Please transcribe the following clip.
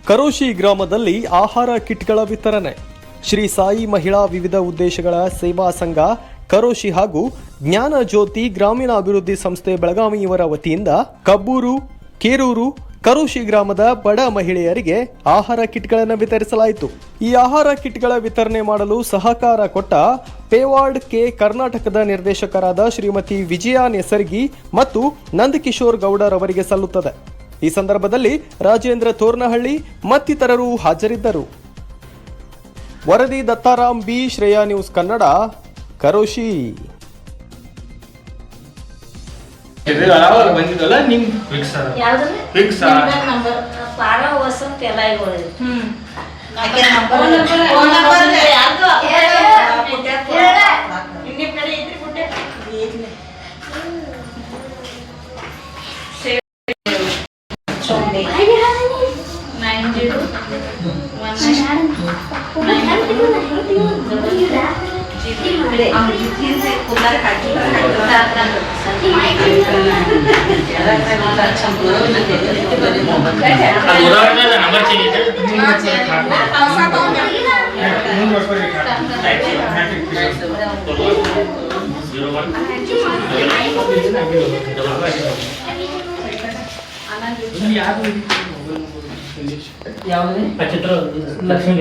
ಕರೋಶಿ ಗ್ರಾಮದಲ್ಲಿ ಆಹಾರ ಕಿಟ್ಗಳ ವಿತರಣೆ. ಶ್ರೀ ಸಾಯಿ ಮಹಿಳಾ ವಿವಿಧ ಉದ್ದೇಶಗಳ ಸೇವಾ ಸಂಘ ಕರೋಶಿ ಹಾಗೂ ಜ್ಞಾನ ಜ್ಯೋತಿ ಗ್ರಾಮೀಣ ಅಭಿವೃದ್ಧಿ ಸಂಸ್ಥೆ ಬೆಳಗಾವಿ ಇವರ ವತಿಯಿಂದ ಕಬ್ಬೂರು, ಕೇರೂರು, ಕರೋಶಿ ಗ್ರಾಮದ ಬಡ ಮಹಿಳೆಯರಿಗೆ ಆಹಾರ ಕಿಟ್ಗಳನ್ನು ವಿತರಿಸಲಾಯಿತು. ಈ ಆಹಾರ ಕಿಟ್ಗಳ ವಿತರಣೆ ಮಾಡಲು ಸಹಕಾರ ಕೊಟ್ಟ ಪೇವಾರ್ಡ್ ಕೆ ಕರ್ನಾಟಕದ ನಿರ್ದೇಶಕರಾದ ಶ್ರೀಮತಿ ವಿಜಯಾ ನೆಸರ್ಗಿ ಮತ್ತು ನಂದಕಿಶೋರ್ ಗೌಡರ್ ಅವರಿಗೆ ಸಲ್ಲುತ್ತದೆ. ಈ ಸಂದರ್ಭದಲ್ಲಿ ರಾಜೇಂದ್ರ ತೋರ್ನಹಳ್ಳಿ ಮತ್ತಿತರರು ಹಾಜರಿದ್ದರು. ವರದಿ ದತ್ತಾರಾಮ್ ಬಿ, ಶ್ರೇಯಾ ನ್ಯೂಸ್ ಕನ್ನಡ, ಕರೋಶಿ. ಬಂದಿದ್ದಲ್ಲ ನಿಮ್ ಫಿಕ್ಸ್ ನಂಬರ್ ಪಾರ ವಸಂತ ಎಲ್ಲ ಚಿತ್ರ ಲಕ್ಷ್ಮೀ